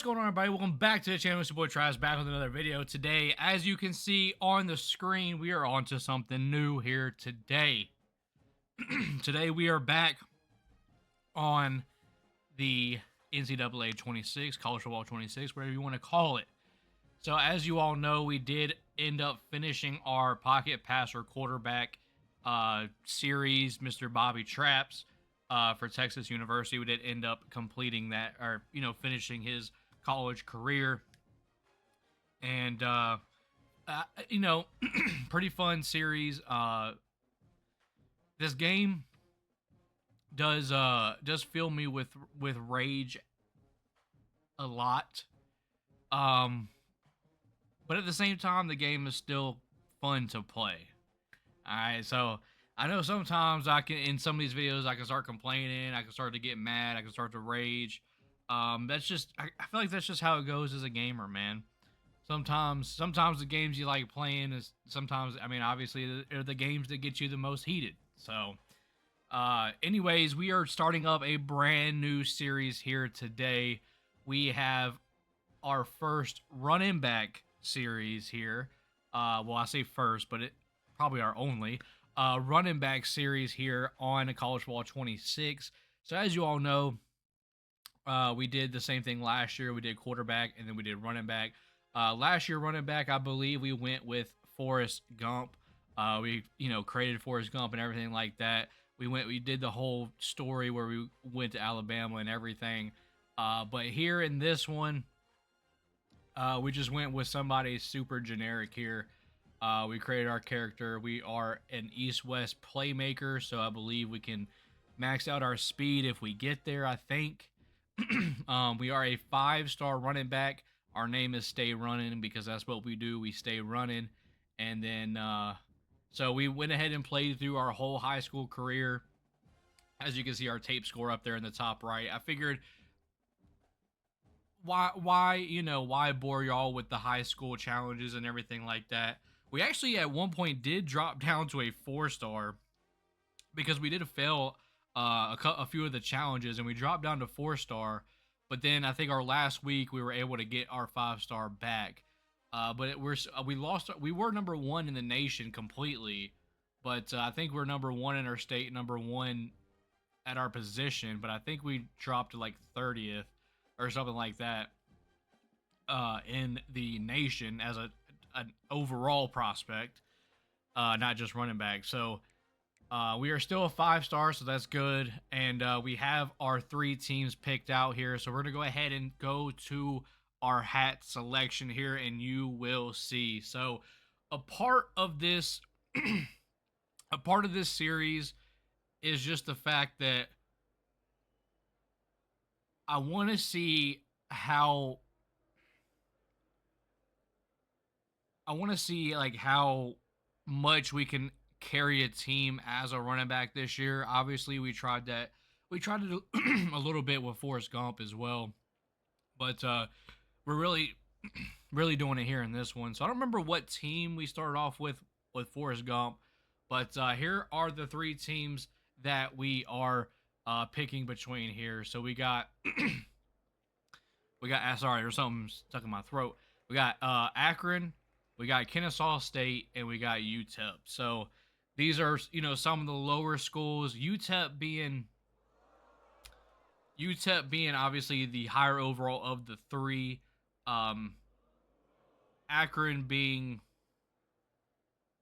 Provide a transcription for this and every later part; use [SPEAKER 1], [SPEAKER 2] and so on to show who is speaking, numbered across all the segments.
[SPEAKER 1] What's going on, everybody? Welcome back to the channel. It's your boy Travis back with another video. Today, as you can see on the screen, we are on to something new here today. Today we are back on the NCAA 26, College Football 26, whatever you want to call it. So as you all know, we did end up finishing our pocket passer quarterback series, Mr. Bobby Traps, for Texas University. We did end up completing that, or finishing his college career, and you know, pretty fun series. This game does fill me with rage a lot. But at the same time, the game is still fun to play. All right, so I know sometimes I can, in some of these videos, I can start complaining, I can start to get mad, I can start to rage. That's just, I feel like that's just how it goes as a gamer, man. Sometimes the games you like playing is sometimes, I mean, obviously they're the games that get you the most heated. So, anyways, we are starting up a brand new series here today. We have our first running back series here. Well, I say first, but it probably our only running back series here on College Football 26. So as you all know, we did the same thing last year. We did quarterback and then we did running back. Last year, running back, I believe we went with Forrest Gump. We created Forrest Gump and everything like that. We did the whole story where we went to Alabama and everything. But here in this one, we just went with somebody super generic here. We created our character. We are an East-West playmaker, so I believe we can max out our speed if we get there, I think. We are a 5-star running back. Our name is Stay Running because that's what we do. We stay running. And then, so we went ahead and played through our whole high school career. As you can see, our tape score up there in the top right. I figured, why bore y'all with the high school challenges and everything like that? We actually at one point did drop down to a 4-star because we did fail a few of the challenges, and we dropped down to 4-star. But then I think our last week we were able to get our 5-star back. But we lost. We were number 1 in the nation completely, but I think we're number 1 in our state, number 1 at our position. But I think we dropped to like 30th or something like that in the nation as an overall prospect, not just running back. So we are still a 5-star, so that's good. And we have our 3 teams picked out here. So we're going to go ahead and go to our hat selection here, and you will see. So a part of this, a part of this series is just the fact that I want to see how like how much we can carry a team as a running back this year. Obviously, we tried to do a little bit with Forrest Gump as well, but we're really doing it here in this one. So I don't remember what team we started off with Forrest Gump, but here are the 3 teams that we are picking between here. So we got sorry, there's something stuck in my throat. We got Akron, we got Kennesaw State, and we got UTEP. So these are, some of the lower schools. UTEP being obviously the higher overall of the 3. Akron being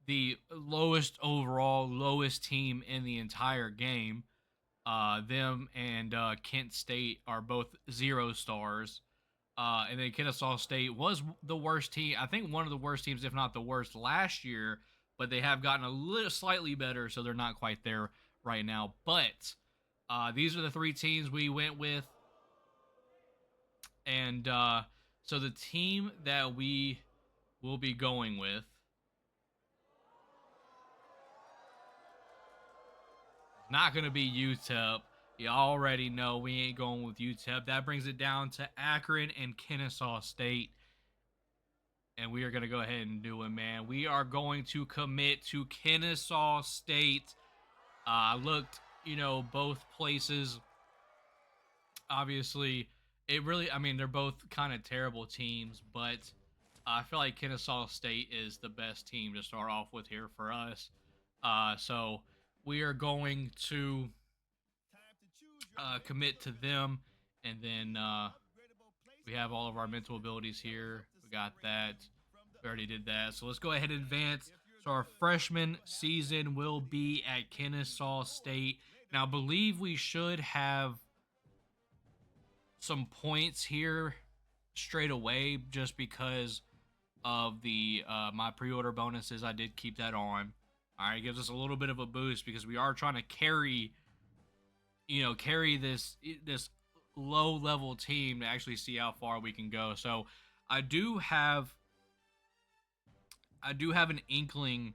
[SPEAKER 1] the lowest overall, lowest team in the entire game. Them and Kent State are both 0 stars. And then Kennesaw State was the worst team. I think one of the worst teams, if not the worst, last year. But they have gotten a little slightly better, so they're not quite there right now. But these are the 3 teams we went with. And so the team that we will be going with is not going to be UTEP. You already know we ain't going with UTEP. That brings it down to Akron and Kennesaw State. And we are going to go ahead and do it, man. We are going to commit to Kennesaw State. I looked, both places. Obviously, it really, I mean, they're both kind of terrible teams, but I feel like Kennesaw State is the best team to start off with here for us. So we are going to commit to them, and then we have all of our mental abilities here. We got that. We already did that. So let's go ahead and advance. So our freshman season will be at Kennesaw State. Now, I believe we should have some points here straight away just because of the my pre-order bonuses. I did keep that on. All right, gives us a little bit of a boost because we are trying to carry, carry this low level team to actually see how far we can go. So I do have an inkling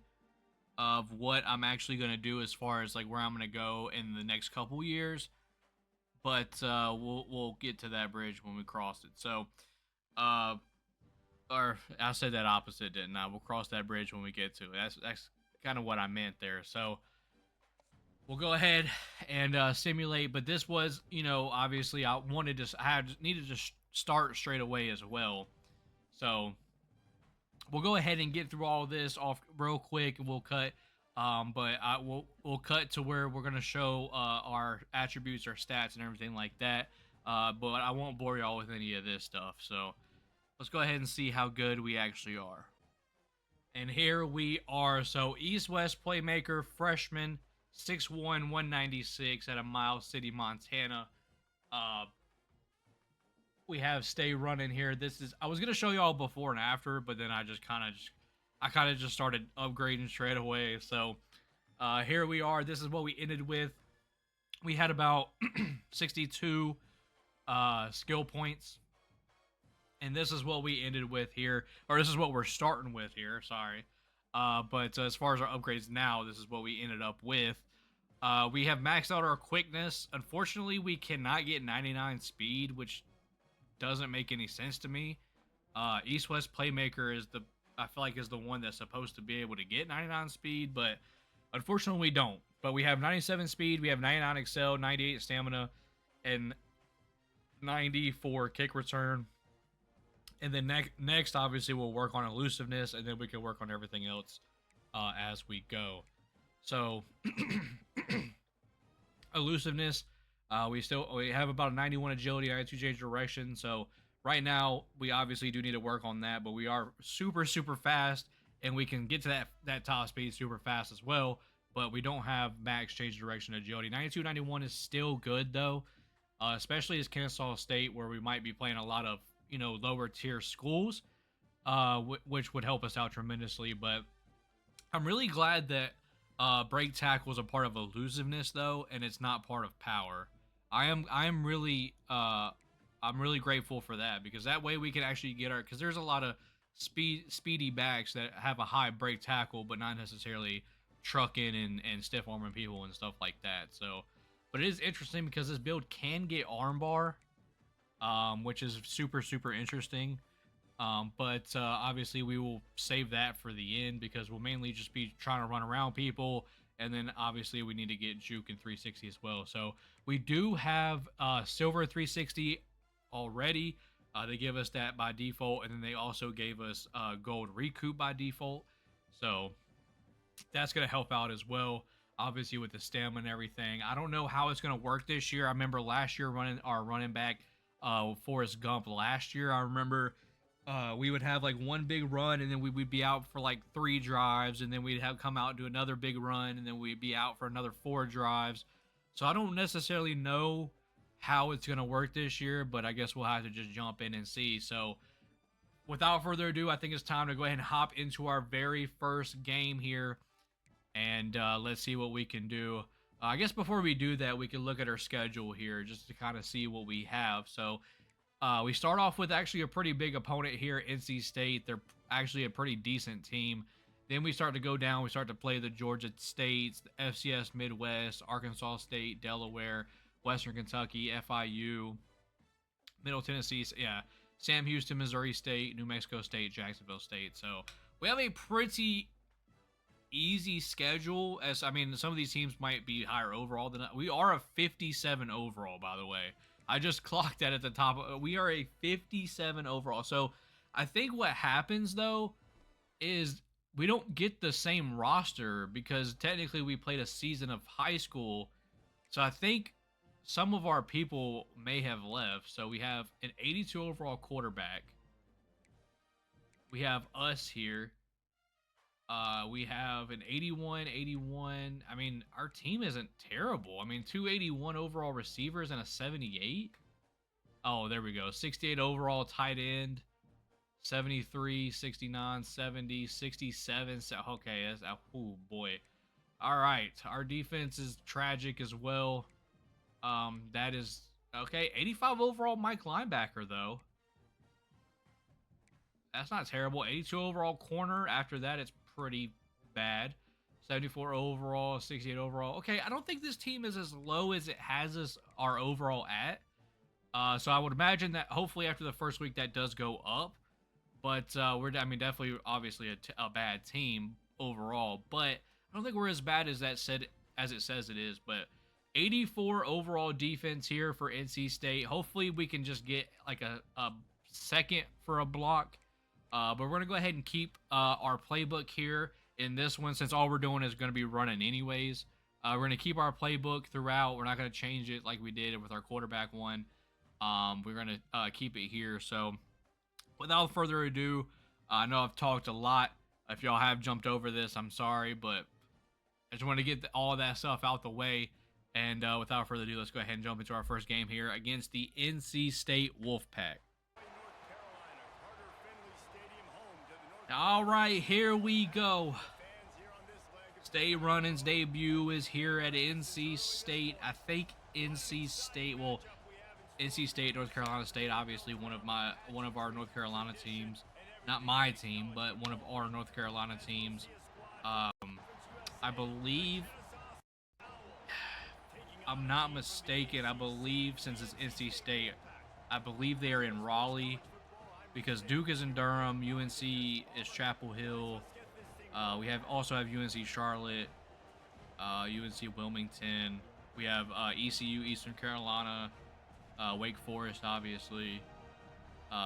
[SPEAKER 1] of what I'm actually going to do as far as like where I'm going to go in the next couple years, but we'll get to that bridge when we cross it. So uh or I said that opposite, didn't I? We'll cross that bridge when we get to it. That's kind of what I meant there. So we'll go ahead and simulate. But this was, obviously I wanted to, needed to start straight away as well. So we'll go ahead and get through all this off real quick, and we'll cut. But we'll cut to where we're gonna show our attributes, our stats, and everything like that. But I won't bore y'all with any of this stuff. So let's go ahead and see how good we actually are. And here we are. So East-West playmaker, freshman, 6'1", 196 out of Miles City, Montana. We have stay running here. I was gonna show y'all before and after, but then I kind of just started upgrading straight away. So here we are. This is what we ended with. We had about 62 skill points. And this is what we ended with here, or this is what we're starting with here, sorry. But as far as our upgrades now, this is what we ended up with. We have maxed out our quickness. Unfortunately, we cannot get 99 speed, which doesn't make any sense to me. East-West Playmaker I feel like is the one that's supposed to be able to get 99 speed, but unfortunately we don't. But we have 97 speed, we have 99 excel, 98 stamina, and 94 kick return. And then next, obviously, we'll work on elusiveness, and then we can work on everything else as we go. So, elusiveness, we have about a 91 agility, 92 change direction. So right now, we obviously do need to work on that, but we are super, super fast, and we can get to that top speed super fast as well. But we don't have max change direction agility. 92, 91 is still good though, especially as Kennesaw State, where we might be playing a lot of lower tier schools, which would help us out tremendously. But I'm really glad that break tackle is a part of elusiveness though, and it's not part of power. I'm really grateful for that, because that way we can actually get because there's a lot of speedy backs that have a high break tackle but not necessarily trucking and stiff arming people and stuff like that. So but it is interesting because this build can get armbar, which is super, super interesting. But obviously we will save that for the end, because we'll mainly just be trying to run around people, and then obviously we need to get juke and 360 as well. So we do have silver 360 already. They give us that by default, and then they also gave us gold recoup by default. So that's going to help out as well, obviously with the stamina and everything. I don't know how it's going to work this year. I remember last year running our running back Forrest Gump last year. I remember we would have like one big run, and then we would be out for like 3 drives, and then we'd have come out and do another big run, and then we'd be out for another 4 drives. So I don't necessarily know how it's going to work this year, but I guess we'll have to just jump in and see. So without further ado, I think it's time to go ahead and hop into our very first game here, and let's see what we can do. I guess before we do that, we can look at our schedule here just to kind of see what we have. So we start off with actually a pretty big opponent here, NC State. They're actually a pretty decent team. Then we start to go down. We start to play the Georgia States, the FCS Midwest, Arkansas State, Delaware, Western Kentucky, FIU, Middle Tennessee, Sam Houston, Missouri State, New Mexico State, Jacksonville State. So we have a pretty easy schedule. As I mean, some of these teams might be higher overall than we are. A 57 overall, by the way. I just clocked that at the top. We are a 57 overall. So I think what happens though is we don't get the same roster because technically we played a season of high school. So I think some of our people may have left. So we have an 82 overall quarterback. We have us here. We have an 81, 81. I mean, our team isn't terrible. I mean, 281 overall receivers and a 78. Oh, there we go. 68 overall tight end. 73, 69, 70, 67. Okay, that's, oh boy. All right, our defense is tragic as well. That is okay. 85 overall Mike linebacker though. That's not terrible. 82 overall corner. After that, it's pretty bad. 74 overall, 68 overall. Okay, I don't think this team is as low as it has us our overall at. So I would imagine that hopefully after the first week that does go up. But I mean, definitely, obviously a bad team overall. But I don't think we're as bad as it says it is. But 84 overall defense here for NC State. Hopefully we can just get like a second for a block. But we're gonna go ahead and keep our playbook here in this one since all we're doing is gonna be running anyways. We're gonna keep our playbook throughout. We're not gonna change it like we did with our quarterback one. We're gonna keep it here. So without further ado, I know I've talked a lot. If y'all have jumped over this, I'm sorry, but I just want to get all that stuff out the way. And without further ado, let's go ahead and jump into our first game here against the NC State Wolfpack. All right, here we go. Stay Running's debut is here at NC State. I think NC State, well, NC State, North Carolina State, obviously one of our North Carolina teams. Not my team, but one of our North Carolina teams. I believe, I'm not mistaken, I believe since it's NC State, I believe they are in Raleigh because Duke is in Durham, UNC is Chapel Hill. We also have UNC Charlotte, UNC Wilmington. We have ECU, Eastern Carolina, Wake Forest, obviously.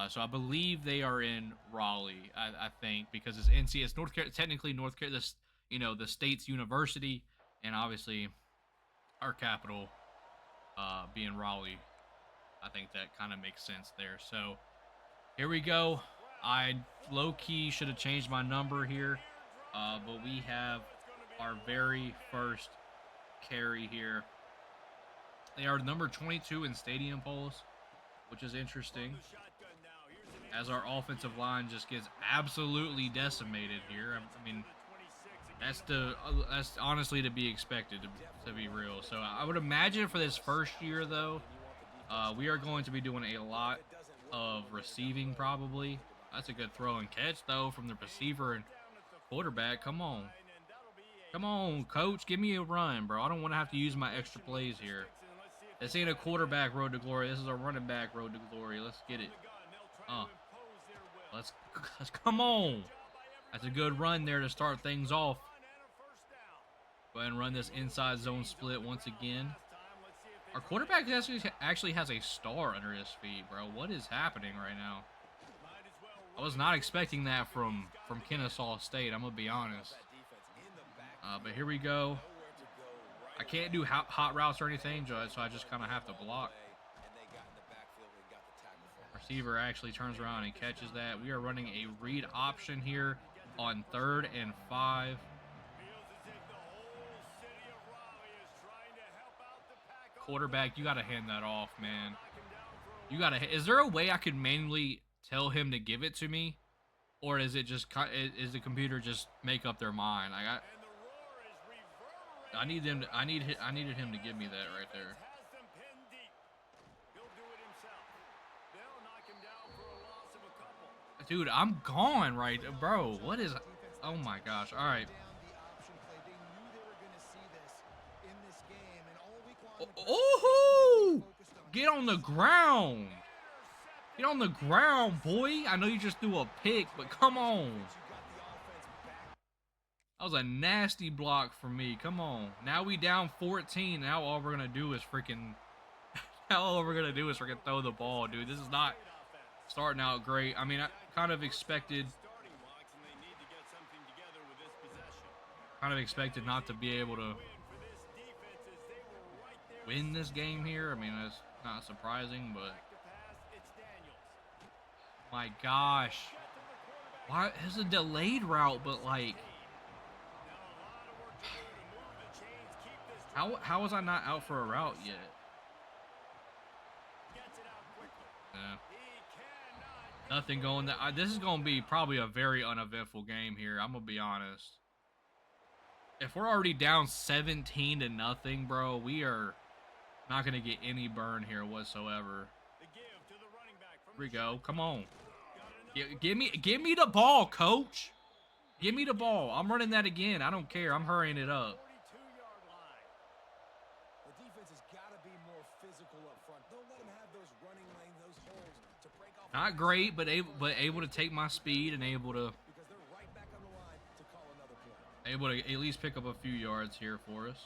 [SPEAKER 1] So I believe they are in Raleigh. I think because it's NC, it's technically North Carolina, the state's university, and obviously our capital being Raleigh. I think that kind of makes sense there. So here we go. I low-key should have changed my number here, but we have our very first carry here. They are number 22 in stadium polls, which is interesting, as our offensive line just gets absolutely decimated here. I mean, that's honestly to be expected, to be real. So I would imagine for this first year, though, we are going to be doing a lot of receiving probably. That's a good throw and catch, though, from the receiver and quarterback. Come on. Come on, coach. Give me a run, bro. I don't want to have to use my extra plays here. This ain't a quarterback road to glory. This is a running back road to glory. Let's get it. Let's come on. That's a good run there to start things off. Go ahead and run this inside zone split once again. Our quarterback actually has a star under his feet, bro. What is happening right now? I was not expecting that from Kennesaw State, I'm going to be honest. But here we go. I can't do hot routes or anything, so I just kind of have to block. Receiver actually turns around and catches that. We are running a read option here on 3rd and 5. Quarterback, you got to hand that off, man. You got to. Is there a way I could manually tell him to give it to me, or is it just is the computer just make up their mind? I needed him to give me that right there. Dude, I'm gone, right, bro. What is? Oh my gosh! All right. Oh! Get on the ground. Get on the ground, boy. I know you just threw a pick, but come on. That was a nasty block for me. Come on. Now we down 14. Now all we're going to do is freaking all we're gonna do is we're gonna throw the ball, dude. This is not starting out great. I mean, I kind of expected not to be able to win this game here. I mean, that's not surprising, but my gosh, why is a delayed route? But like, how was I not out for a route yet? Yeah. Nothing going. This is going to be probably a very uneventful game here. I'm gonna be honest. If we're already down 17-0, bro, we are not gonna get any burn here whatsoever. Here we go. Come on. Give me the ball, coach. Give me the ball. I'm running that again. I don't care. I'm hurrying it up. Not great, but able to take my speed and able to at least pick up a few yards here for us.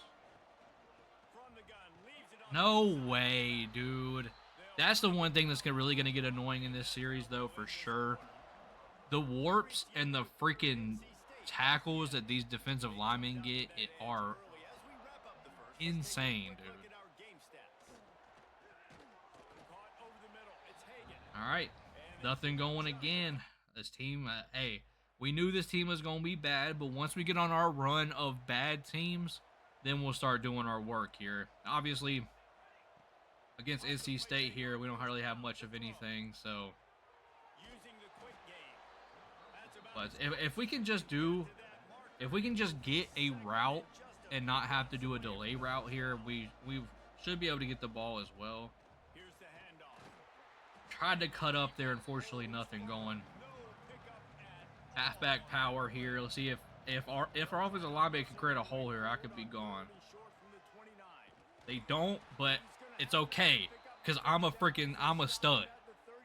[SPEAKER 1] No way, dude. That's the one thing that's really gonna get annoying in this series, though, for sure. The warps and the freaking tackles that these defensive linemen get are insane, dude. All right, nothing going again. This team, hey, we knew this team was going to be bad, but once we get on our run of bad teams, then we'll start doing our work here. Obviously, against NC State here, we don't really have much of anything, so. But if we can just get a route and not have to do a delay route here, we should be able to get the ball as well. Tried to cut up there, unfortunately nothing going. Halfback power here. Let's see if our offensive lineman can create a hole here, I could be gone. They don't, but it's okay, because I'm a stud.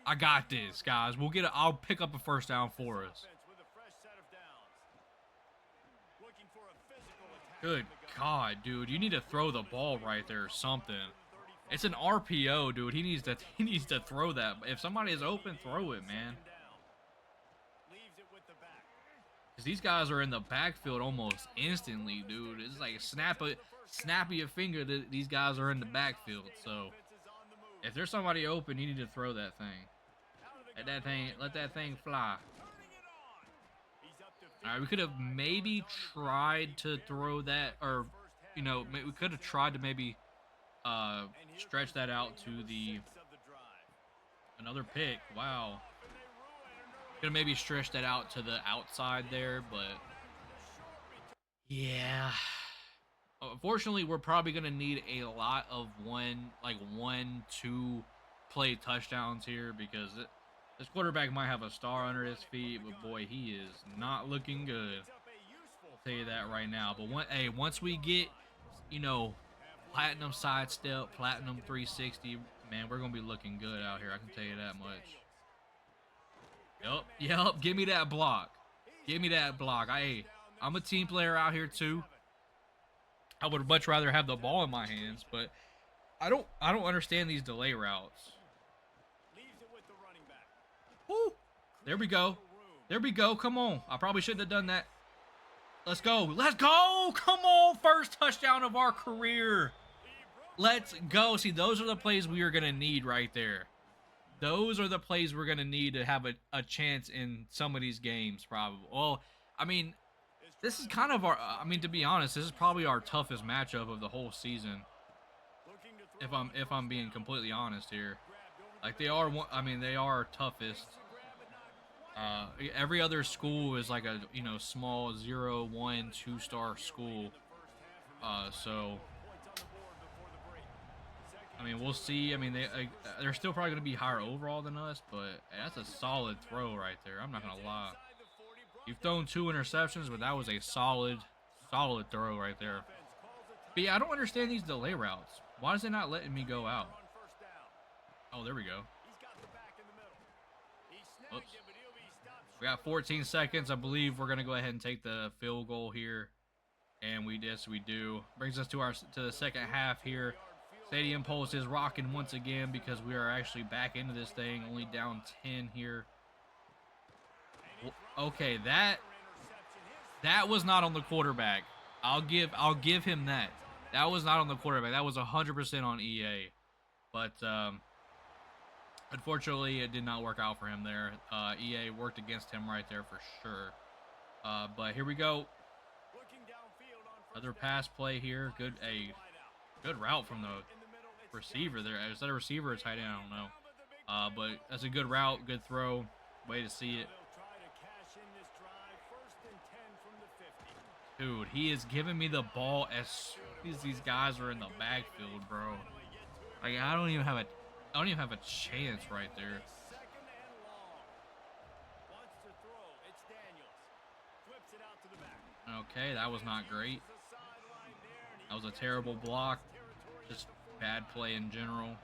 [SPEAKER 1] I got this, guys. I'll pick up a first down for us. Good God, dude. You need to throw the ball right there or something. It's an RPO, dude. He needs to throw that. If somebody is open, throw it, man. Because these guys are in the backfield almost instantly, dude. It's like snap your finger that these guys are in the backfield. So if there's somebody open, you need to throw that thing. Let that thing fly. All right, we could have maybe tried to throw that, or we could have tried to maybe stretch that out to another pick. Wow. Could have maybe stretched that out to the outside there, but yeah. Unfortunately, we're probably gonna need a lot of 1-2 play touchdowns here, because this quarterback might have a star under his feet, but boy, he is not looking good. I'll tell you that right now. But once we get, platinum sidestep, platinum 360, man, we're gonna be looking good out here. I can tell you that much. Yup. Give me that block. I'm a team player out here too. I would much rather have the ball in my hands, but I don't understand these delay routes. Woo! There we go. Come on. I probably shouldn't have done that. Let's go. Come on. First touchdown of our career. Let's go. See, those are the plays we are going to need right there. Those are the plays we're going to need to have a chance in some of these games, probably. Well, I mean, this is kind of to be honest, this is probably our toughest matchup of the whole season. If I'm being completely honest here. Like, they are our toughest. Every other school is like a, small 0, 1, 2-star school. So, I mean, we'll see. I mean, they're still probably going to be higher overall than us, but that's a solid throw right there. I'm not going to lie. You've thrown 2 interceptions, but that was a solid throw right there. But yeah, I don't understand these delay routes. Why is it not letting me go out? Oh, there we go. Oops. We got 14 seconds. I believe we're going to go ahead and take the field goal here. And we do. Brings us to the second half here. Stadium Pulse is rocking once again because we are actually back into this thing, only down 10 here. Okay, that was not on the quarterback. I'll give him that. That was not on the quarterback. That was 100% on EA. But unfortunately, it did not work out for him there. EA worked against him right there for sure. But here we go. Another pass play here. Good route from the receiver there. Is that a receiver or tight end? I don't know. But that's a good route, good throw. Way to see it. Dude, he is giving me the ball as soon as these guys are in the backfield, bro. Like I don't even have a chance right there. Okay, that was not great. That was a terrible block. Just bad play in general.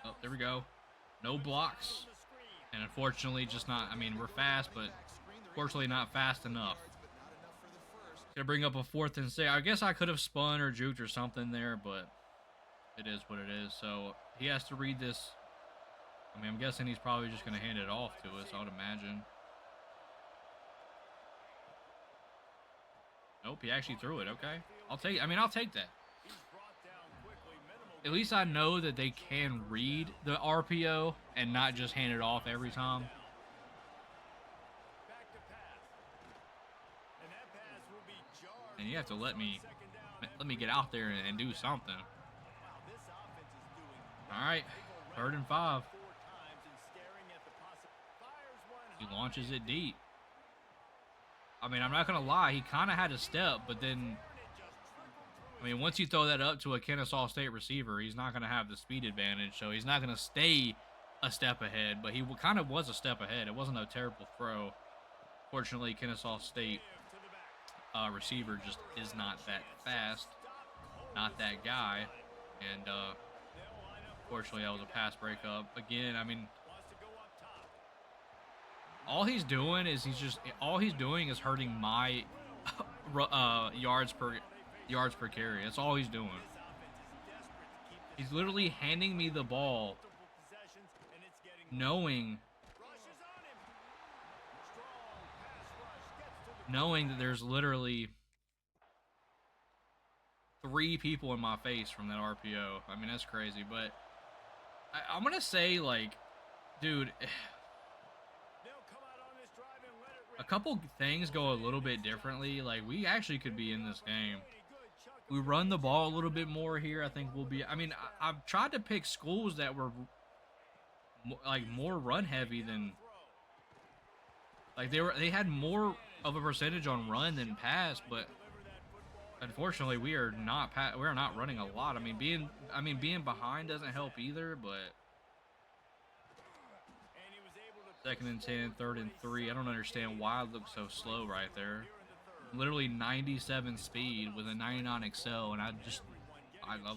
[SPEAKER 1] Oh, there we go. No blocks. And unfortunately, just not, I mean, we're fast, but unfortunately not fast enough. Gonna bring up a 4th and 6. I guess I could have spun or juked or something there, but it is what it is. So he has to read this. I mean, I'm guessing he's probably just gonna hand it off to us, I would imagine. Nope, he actually threw it. Okay, I'll take that. At least I know that they can read the RPO and not just hand it off every time. And you have to let me get out there and do something. All right, 3rd and 5. He launches it deep. I mean, I'm not going to lie. He kind of had a step, but then, I mean, once you throw that up to a Ncaa State receiver, he's not going to have the speed advantage, so he's not going to stay a step ahead, but he kind of was a step ahead. It wasn't a terrible throw. Fortunately, Ncaa State receiver just is not that fast, not that guy, and fortunately, that was a pass breakup. Again, I mean, all he's doing is hurting my yards per carry. That's all he's doing. He's literally handing me the ball, knowing that there's literally 3 people in my face from that RPO. I mean, that's crazy, but I'm gonna say, like, dude, a couple things go a little bit differently. Like, we actually could be in this game. We run the ball a little bit more here. I think we'll be. I mean, I've tried to pick schools that were like more run heavy than, like, they had more of a percentage on run than pass, but unfortunately we are not running a lot. I mean, being behind doesn't help either, but 2nd and 10, 3rd and 3. I don't understand why it looks so slow right there. Literally 97 speed with a 99 Excel, and I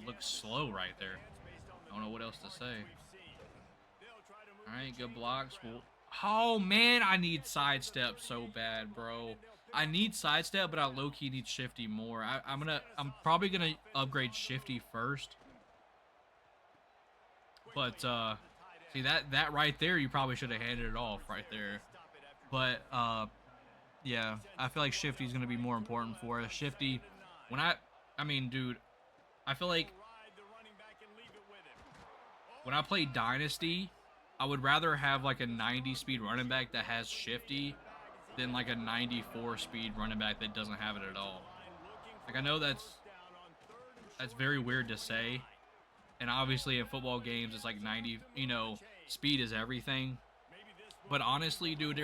[SPEAKER 1] look slow right there. I don't know what else to say. All right, good blocks. Well, oh man, I need sidestep so bad, bro. I need sidestep, but I low-key need shifty more. I'm probably gonna upgrade shifty first. But see that right there, you probably should have handed it off right there. But yeah, I feel like shifty is gonna be more important for us. Shifty, I mean, dude, I feel like when I play Dynasty, I would rather have like a 90 speed running back that has shifty than like a 94 speed running back that doesn't have it at all. Like, I know that's very weird to say, and obviously in football games it's like 90, you know, speed is everything. But honestly, dude,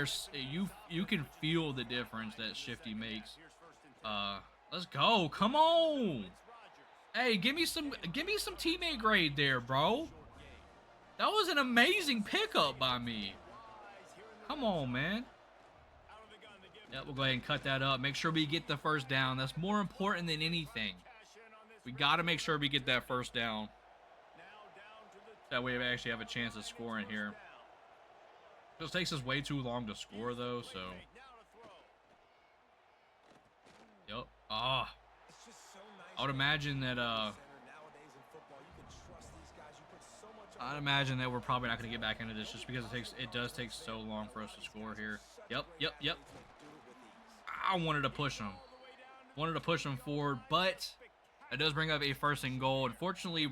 [SPEAKER 1] you can feel the difference that shifty makes. Let's go. Come on. Hey, give me some teammate grade there, bro. That was an amazing pickup by me. Come on, man. Yep, we'll go ahead and cut that up. Make sure we get the first down. That's more important than anything. We got to make sure we get that first down. That way we actually have a chance of scoring here. It just takes us way too long to score, though, so. Oh, I would imagine that I'd imagine that we're probably not going to get back into this just because it does take so long for us to score here. Yep. I wanted to push him. Wanted to push him forward, but it does bring up a first and goal. Unfortunately,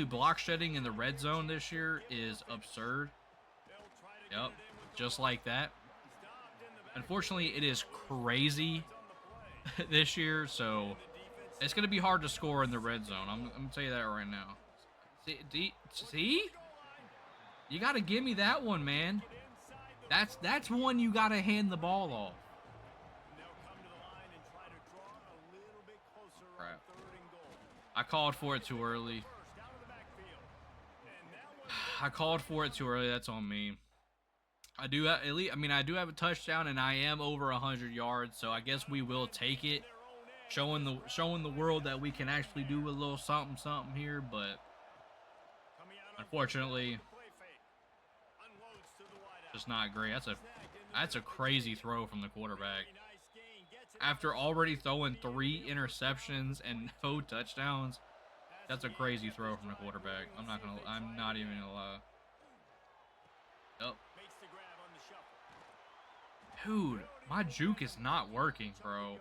[SPEAKER 1] block shedding in the red zone this year is absurd. Yep, just like that. Unfortunately, it is crazy this year, so it's going to be hard to score in the red zone. I'm going to tell you that right now. See? You got to give me that one, man. That's one you got to hand the ball off. Crap. I called for it too early. That's on me. I do have, at least, I do have a touchdown, and I am over 100 yards, so I guess we will take it. Showing the world that we can actually do a little something here, but unfortunately, just not great. That's a crazy throw from the quarterback. After already throwing 3 interceptions and no touchdowns, that's a crazy throw from the quarterback. I'm not even gonna lie. Yep. Dude, my juke is not working, bro.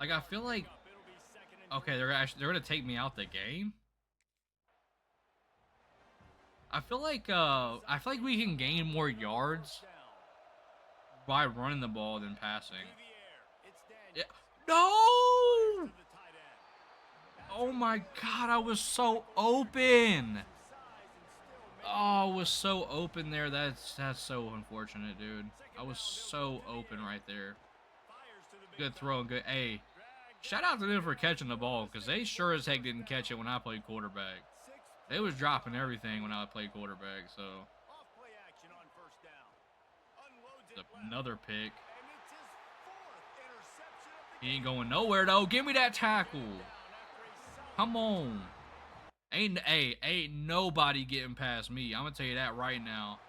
[SPEAKER 1] Like, I feel like, okay, they're gonna take me out the game. I feel like we can gain more yards by running the ball than passing. Yeah. No! Oh my God, I was so open. Oh, I was so open there. That's so unfortunate, dude. I was so open right there. Good throw, good. Hey, shout out to them for catching the ball, because they sure as heck didn't catch it when I played quarterback. They was dropping everything when I played quarterback, so. Another pick. He ain't going nowhere, though. Give me that tackle. Come on. Ain't nobody getting past me. I'm going to tell you that right now.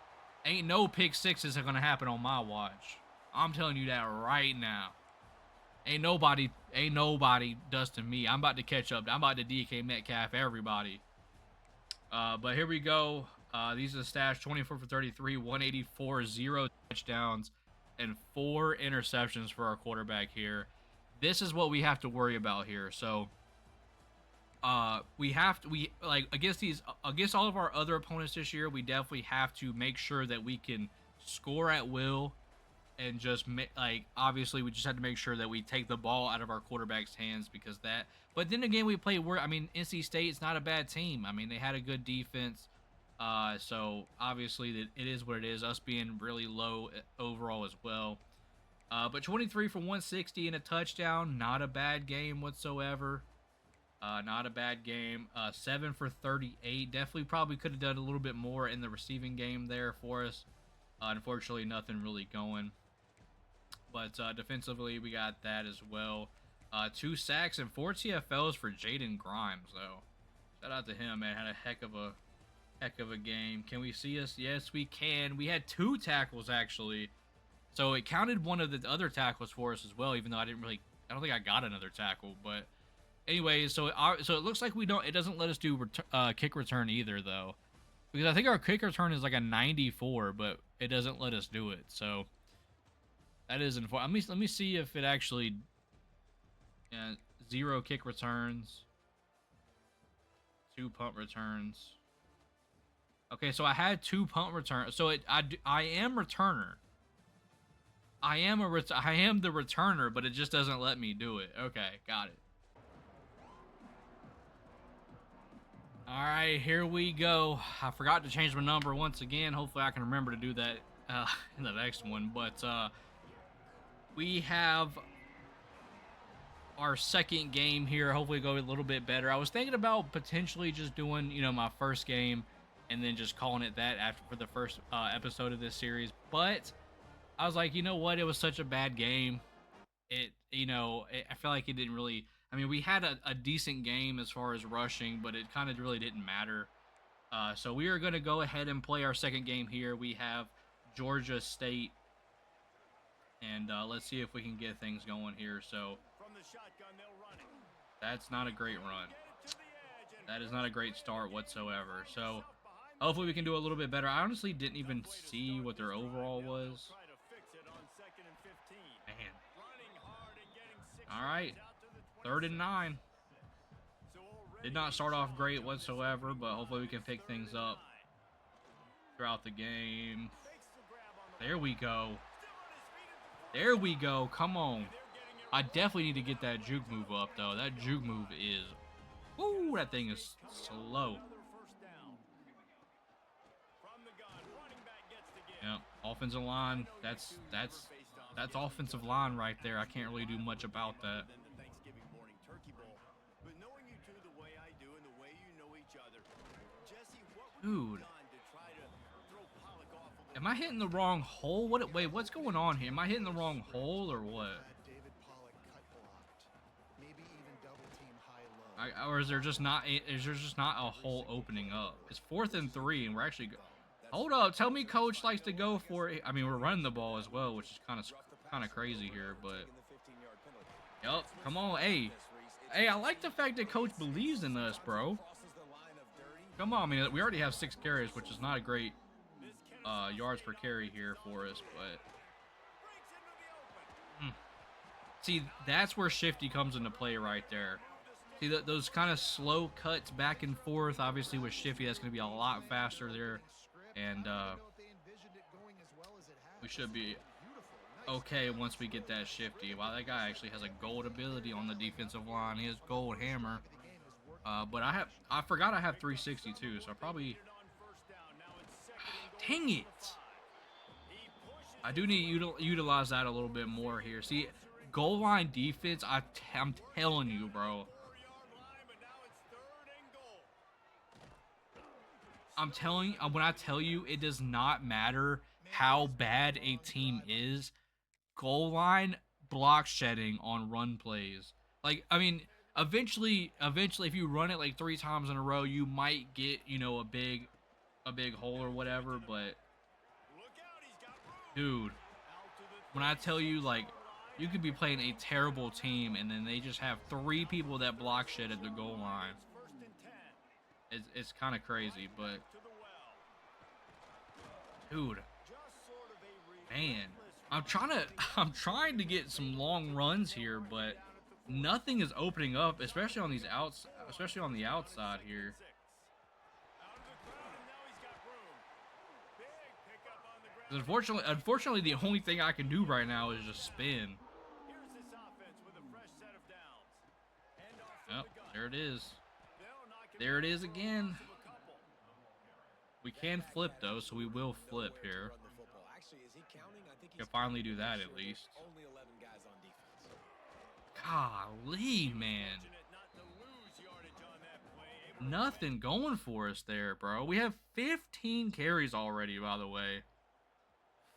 [SPEAKER 1] Ain't no pick sixes are going to happen on my watch. I'm telling you that right now. Ain't nobody dusting me. I'm about to catch up. I'm about to DK Metcalf everybody. But here we go. These are the stats: 24 for 33, 184, 0 touchdowns, and 4 interceptions for our quarterback here. This is what we have to worry about here. So, against all of our other opponents this year, we definitely have to make sure that we can score at will, and just obviously we just have to make sure that we take the ball out of our quarterback's hands, because that. But then again, NC State's not a bad team. I mean, they had a good defense. So obviously it is what it is, us being really low overall as well. But 23 for 160 and a touchdown, not a bad game whatsoever. Not a bad game. 7 for 38. Definitely probably could have done a little bit more in the receiving game there for us. Unfortunately, nothing really going. But defensively, we got that as well. 2 sacks and 4 TFLs for Jaden Grimes, though. Shout out to him, man. Had a heck of a game. Can we see us? Yes, we can. We had 2 tackles, actually. So it counted one of the other tackles for us as well, even though I don't think I got another tackle. But anyways, so it looks like it doesn't let us do kick return either, though. Because I think our kick return is like a 94, but it doesn't let us do it. So that is unfortunate. Let me see if it actually 0 kick returns, 2 punt returns. Okay, so I had 2 punt returns. So I am returner. I am the returner, but it just doesn't let me do it. Okay, got it. All right, here we go. I forgot to change my number once again. Hopefully I can remember to do that in the next one. But we have our second game here. Hopefully go a little bit better. I was thinking about potentially just doing, my first game and then just calling it that for the first episode of this series. But I was like, you know what? It was such a bad game. I feel like it didn't really. I mean, we had a decent game as far as rushing, but it kind of really didn't matter. So we are going to go ahead and play our second game here. We have Georgia State, and let's see if we can get things going here. So that's not a great run. That is not a great start whatsoever. So hopefully we can do a little bit better. I honestly didn't even see what their overall was. Man. All right. 3rd and 9. Did not start off great whatsoever, but hopefully we can pick things up throughout the game. There we go. There we go. Come on. I definitely need to get that juke move up, though. That juke move is... Ooh, that thing is slow. Yep, offensive line. That's offensive line right there. I can't really do much about that. Dude. Am I hitting the wrong hole? Wait, what's going on here? Am I hitting the wrong hole or what? Or is there just not a hole opening up? It's 4th and 3, and we're actually hold up. Tell me coach likes to go for it. I mean, we're running the ball as well, which is kind of crazy here, but yep, come on. Hey, I like the fact that coach believes in us, bro. Come on, I mean, we already have 6 carries, which is not a great yards per carry here for us, but see, that's where Shifty comes into play right there. See, those kind of slow cuts back and forth, obviously with Shifty, that's going to be a lot faster there, and we should be okay once we get that Shifty. Wow, that guy actually has a gold ability on the defensive line. He has gold hammer. But I forgot I have 362, so I probably... Dang it! I do need to utilize that a little bit more here. See, goal line defense, I'm telling you, bro. I'm telling you, when I tell you, it does not matter how bad a team is. Goal line block shedding on run plays. Like, I mean... Eventually, if you run it like 3 times in a row, you might get, you know, a big hole or whatever, but dude, when I tell you, like, you could be playing a terrible team and then they just have 3 people that block shit at the goal line. It's kind of crazy, but dude, man, I'm trying to get some long runs here, but nothing is opening up, especially on the outside here. Unfortunately, the only thing I can do right now is just spin. Yep, there it is. There it is again. We can flip though, so we will flip here. Can finally do that at least. Golly, man. Nothing going for us there, bro. We have 15 carries already, by the way.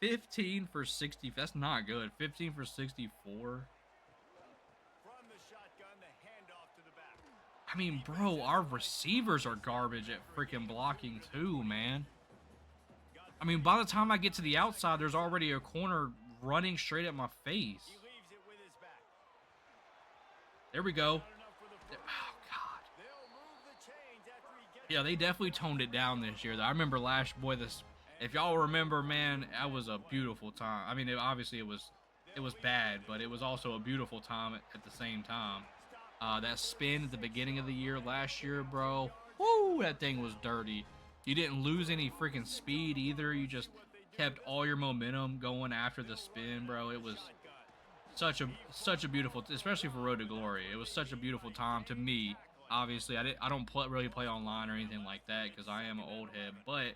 [SPEAKER 1] 15 for 60. That's not good. 15 for 64. I mean, bro, our receivers are garbage at freaking blocking too, man. I mean, by the time I get to the outside, there's already a corner running straight at my face. There we go. Oh, God. Yeah, they definitely toned it down this year. I remember if y'all remember, man, that was a beautiful time. I mean, obviously it was bad, but it was also a beautiful time at the same time. That spin at the beginning of the year last year, bro. Woo, that thing was dirty. You didn't lose any freaking speed either. You just kept all your momentum going after the spin, bro. It was such a beautiful, especially for Road to Glory. It was such a beautiful time to me. Obviously, I don't really play online or anything like that because I am an old head. But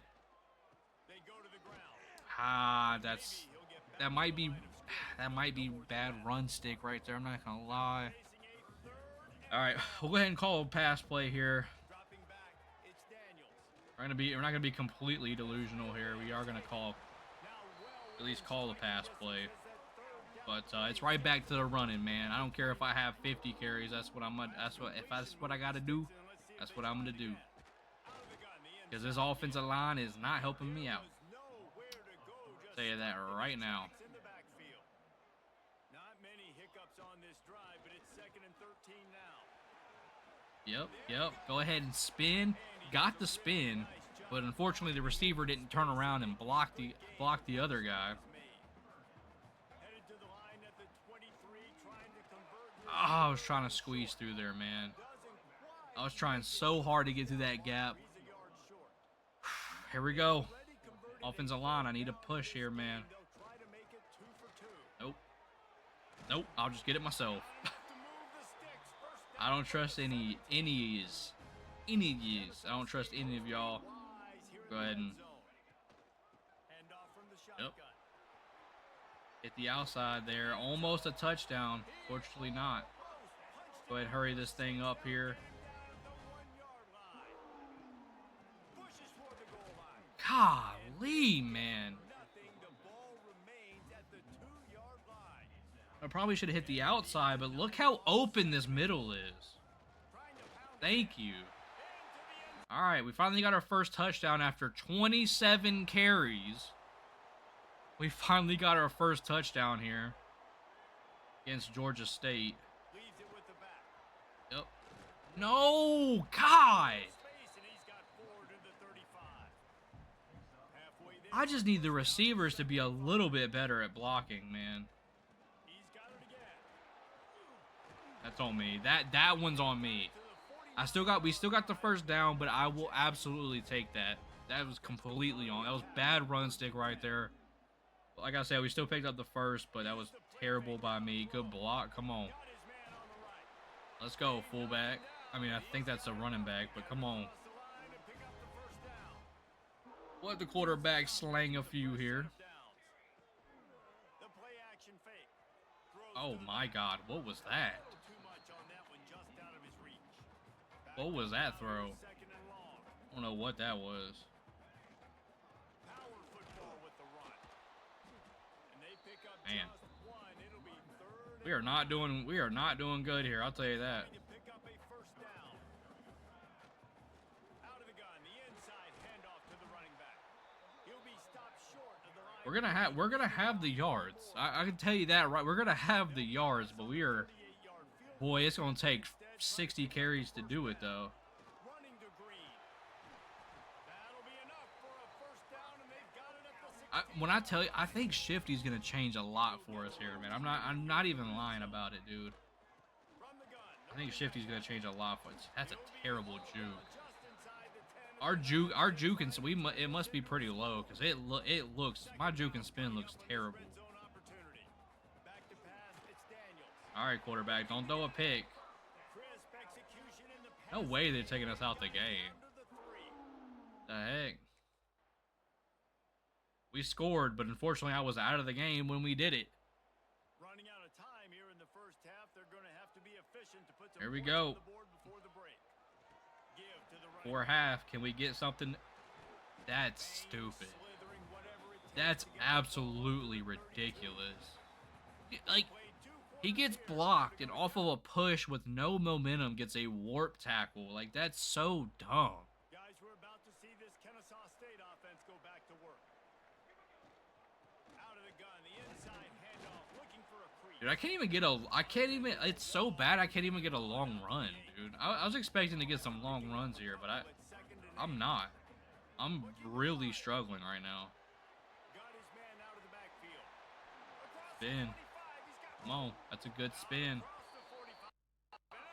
[SPEAKER 1] that might be bad run stick right there. I'm not gonna lie. All right, we'll go ahead and call a pass play here. We're not gonna be completely delusional here. We are gonna at least call a pass play. But it's right back to the running, man. I don't care if I have 50 carries. That's what if that's what I got to do. That's what I'm gonna do. Because this offensive line is not helping me out. I'll tell you that right now. Yep. Go ahead and spin. Got the spin, but unfortunately the receiver didn't turn around and block the other guy. Oh, I was trying to squeeze through there, man. I was trying so hard to get through that gap. Here we go. Offensive line, I need a push here, man. Nope. I'll just get it myself. I don't trust any of yous. I don't trust any of y'all. Go ahead and hit the outside there. Almost a touchdown. Fortunately not. Go ahead and hurry this thing up here. Golly, man. I probably should have hit the outside, but look how open this middle is. Thank you. All right, we finally got our first touchdown after 27 carries. We finally got our first touchdown here against Georgia State. Yep. No, God. I just need the receivers to be a little bit better at blocking, man. That's on me. That one's on me. We still got the first down, but I will absolutely take that. That was completely on. That was bad run stick right there. Like I said, we still picked up the first, but that was terrible by me. Good block. Come on. Let's go, fullback. I mean, I think that's a running back, but come on. Let the quarterback slang a few here. Oh my God, what was that? What was that throw? I don't know what that was. Man, we are not doing good here. I'll tell you that. We're gonna have the yards. I can tell you that, right? We're gonna have the yards, but boy, it's gonna take 60 carries to do it though. When I tell you, I think Shifty's gonna change a lot for us here, man. I'm not even lying about it, dude. I think Shifty's gonna change a lot for us. That's a terrible juke. Our juke and it must be pretty low because my juke and spin looks terrible. All right, quarterback, don't throw a pick. No way they're taking us out the game. The heck? We scored, but unfortunately I was out of the game when we did it. Running out of time here in the first half, they're going to have to be efficient to put some here we go. For half, can we get something? That's stupid. That's absolutely ridiculous. Like, he gets blocked and off of a push with no momentum gets a warp tackle. Like, that's so dumb. Guys, we're about to see this Ncaa State offense go back to work. Out of the gun, the inside handoff, looking for a creep. Dude, I can't even, it's so bad I can't even get a long run, dude. I was expecting to get some long runs here, but I'm not. I'm really struggling right now. Spin. Come on, that's a good spin.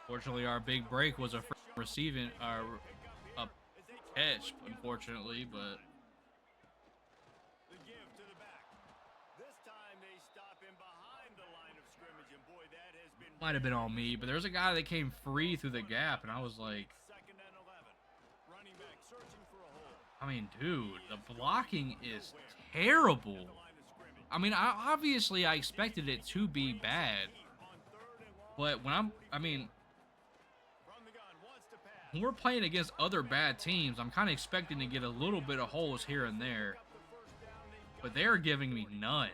[SPEAKER 1] Fortunately, our big break was a receiving, a catch, unfortunately, but might have been on me. But there's a guy that came free through the gap, and I was like, I mean, dude, the blocking is terrible. I mean, obviously I expected it to be bad, but when we're playing against other bad teams, I'm kind of expecting to get a little bit of holes here and there, but they're giving me none.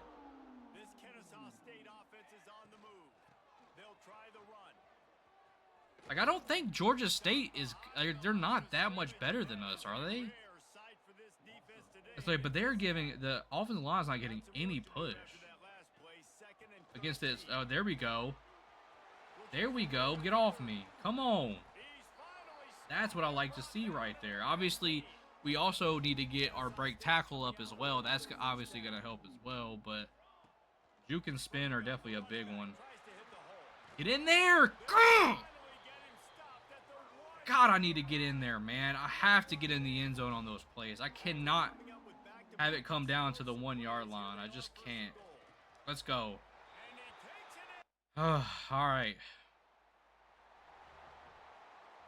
[SPEAKER 1] Like, I don't think Georgia State is, they're not that much better than us, are they? It's like, but they're giving, the offensive line's not getting any push against this. Oh, there we go. There we go. Get off me. Come on. That's what I like to see right there. Obviously, we also need to get our break tackle up as well. That's obviously going to help as well, but juke and spin are definitely a big one. Get in there. God, I need to get in there, man. I have to get in the end zone on those plays. I cannot have it come down to the 1 yard line. I just can't. Let's go. All right.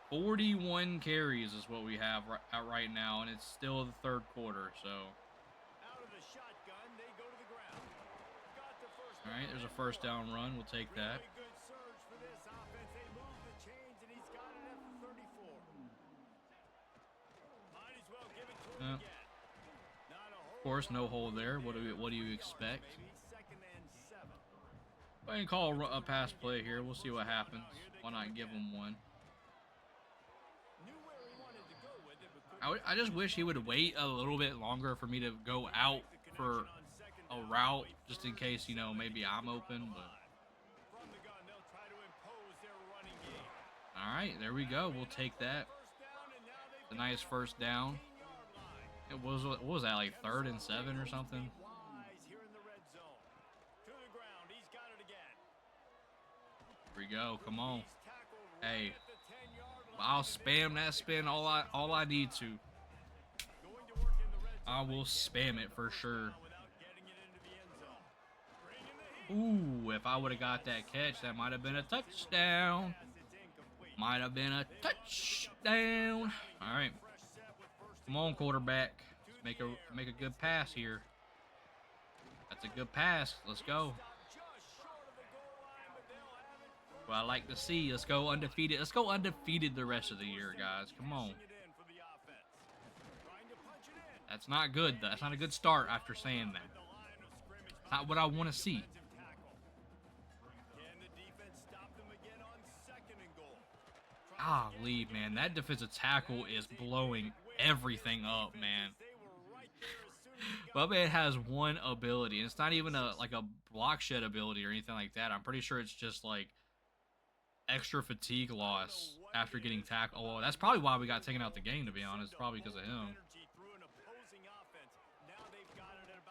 [SPEAKER 1] 41 carries is what we have right now, and it's still the third quarter, so. All right, there's a first down run. We'll take that. Of course, no hold there. What do you expect? I can call a pass play here. We'll see what happens. Why not give him one? I just wish he would wait a little bit longer for me to go out for a route, just in case, you know, maybe I'm open. But all right, there we go. We'll take that. It's a nice first down. It was, what was that, like 3rd and 7 or something? Here we go. Come on. Hey, I'll spam that spin all I need to. I will spam it for sure. Ooh, if I would have got that catch, that might have been a touchdown. Might have been a touchdown. All right. Come on, quarterback. Make a good pass here. That's a good pass. Let's go. Well, I like to see. Let's go undefeated. Let's go undefeated the rest of the year, guys. Come on. That's not good. That's not a good start after saying that. It's not what I want to see. Golly, man. That defensive tackle is blowing everything up, man. Bubba has one ability. And it's not even a block shed ability or anything like that. I'm pretty sure it's just like extra fatigue loss after getting tackled. Oh, well, that's probably why we got taken out the game, to be honest. Probably because of him.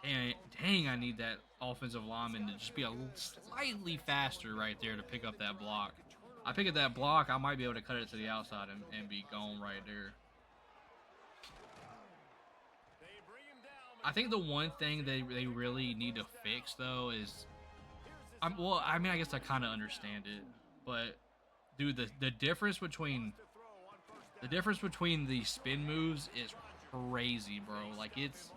[SPEAKER 1] And dang, I need that offensive lineman to just be a little slightly faster right there to pick up that block. I pick up that block, I might be able to cut it to the outside and be gone right there. I think the one thing they really need to fix, though, is... well, I mean, I guess I kind of understand it. But, dude, the difference between... The difference between the spin moves is crazy, bro. Like, it's...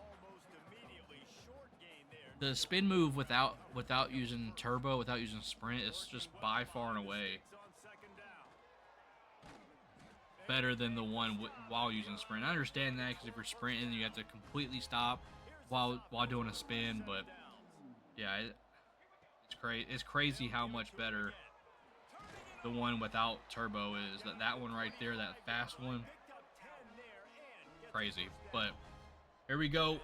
[SPEAKER 1] The spin move without using turbo, without using sprint, is just by far and away better than the one while using sprint. I understand that, because if you're sprinting, you have to completely stop while doing a spin. But yeah, it's crazy how much better the one without turbo is. That one right there, that fast one, crazy. But here we go.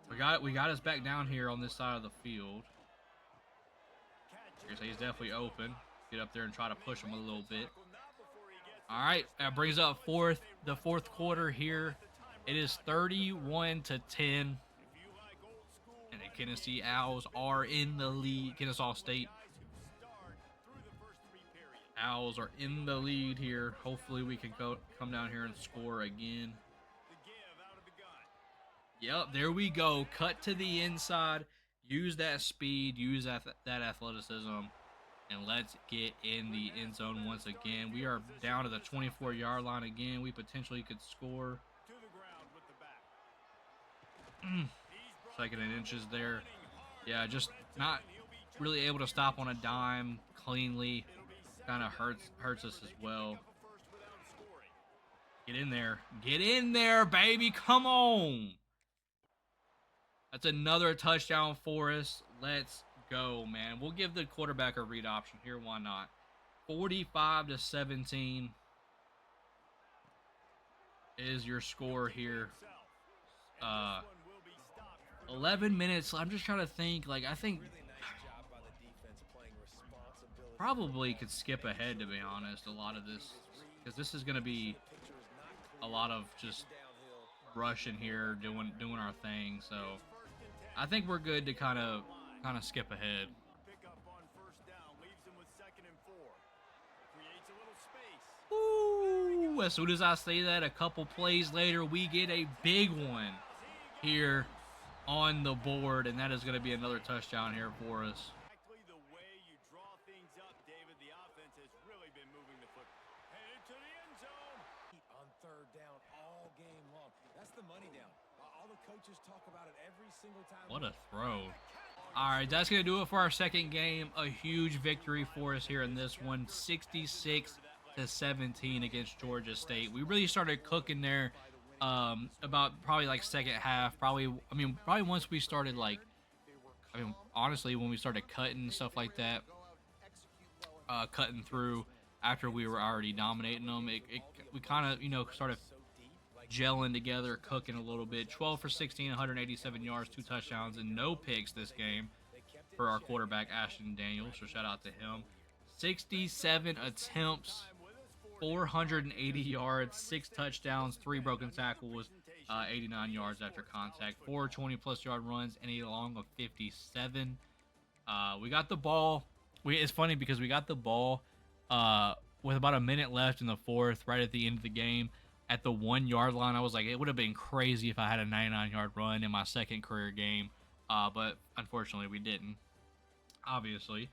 [SPEAKER 1] We got us back down here on this side of the field. So he's definitely open. Get up there and try to push him a little bit. All right, that brings up the fourth quarter here. It is 31-10. And the Tennessee Owls are in the lead. Kennesaw State Owls are in the lead here. Hopefully we can come down here and score again. Yep, there we go. Cut to the inside. Use that speed. Use that athleticism. And let's get in the end zone once again. We are down to the 24-yard line again. We potentially could score. 2nd and inches there. Yeah, just not really able to stop on a dime cleanly. Kind of hurts us as well. Get in there. Get in there, baby. Come on. That's another touchdown for us. Let's go, man. We'll give the quarterback a read option here. Why not? 45-17 is your score here. 11 minutes. I'm just trying to think. Like, I think probably could skip ahead, to be honest, a lot of this, because this is going to be a lot of just rushing here, doing our thing. So I think we're good to kind of skip ahead. Ooh, as soon as I say that, a couple plays later, we get a big one here on the board, and that is going to be another touchdown here for us.
[SPEAKER 2] On third down all game long. That's the money down. All the coaches talk about it every single time.
[SPEAKER 1] What a throw. All right, that's going to do it for our second game. A huge victory for us here in this one, 66-17 against Georgia State. We really started cooking there about probably like second half. Probably once we started honestly, when we started cutting stuff like that, cutting through after we were already dominating them, we kind of, started gelling together, cooking a little bit. 12 for 16, 187 yards, 2 touchdowns, and no picks this game for our quarterback, Ashton Daniels, so shout out to him. 67 attempts, 480 yards, 6 touchdowns, 3 broken tackles, 89 yards after contact, 4 20-plus yard runs, and a long of 57. We got the ball. It's funny because we got the ball with about a minute left in the fourth, right at the end of the game, at the 1 yard line. I was like, it would have been crazy if I had a 99-yard run in my second career game, but unfortunately we didn't, obviously.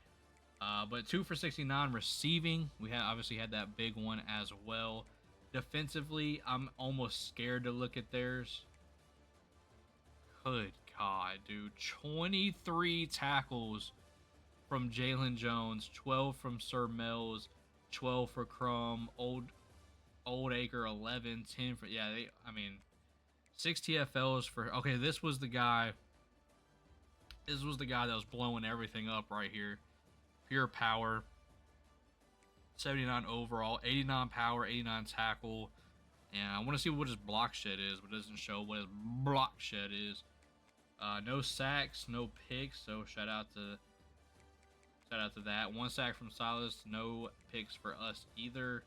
[SPEAKER 1] But 2 for 69 receiving. We obviously had that big one as well. Defensively, I'm almost scared to look at theirs. Good God, dude. 23 tackles from Jalen Jones, 12 from Sir Mells, 12 for Crum, Old Acre 11, 10 for 6 TFLs for. Okay, this was the guy. This was the guy that was blowing everything up right here. Pure power. 79 overall, 89 power, 89 tackle. And I want to see what his block shed is, but it doesn't show what his block shed is. No sacks, no picks, so shout out to that. 1 sack from Silas, no picks for us either.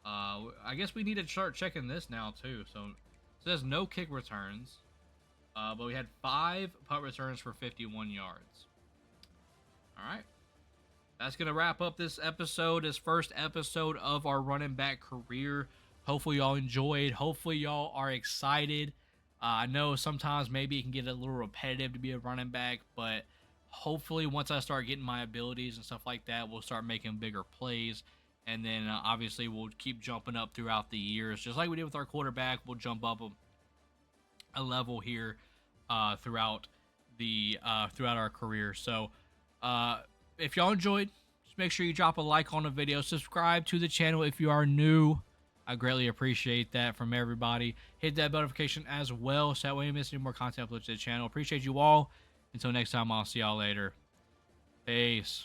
[SPEAKER 1] I guess we need to start checking this now too. So it says no kick returns, but we had 5 punt returns for 51 yards. All right. That's going to wrap up this episode, this first episode of our running back career. Hopefully y'all enjoyed. Hopefully y'all are excited. I know sometimes maybe it can get a little repetitive to be a running back, but hopefully once I start getting my abilities and stuff like that, we'll start making bigger plays. And then obviously we'll keep jumping up throughout the years. Just like we did with our quarterback, we'll jump up a level here throughout our career. So, if y'all enjoyed, just make sure you drop a like on the video. Subscribe to the channel if you are new. I greatly appreciate that from everybody. Hit that notification as well, so that way you miss any more content uploads to the channel. Appreciate you all. Until next time, I'll see y'all later. Peace.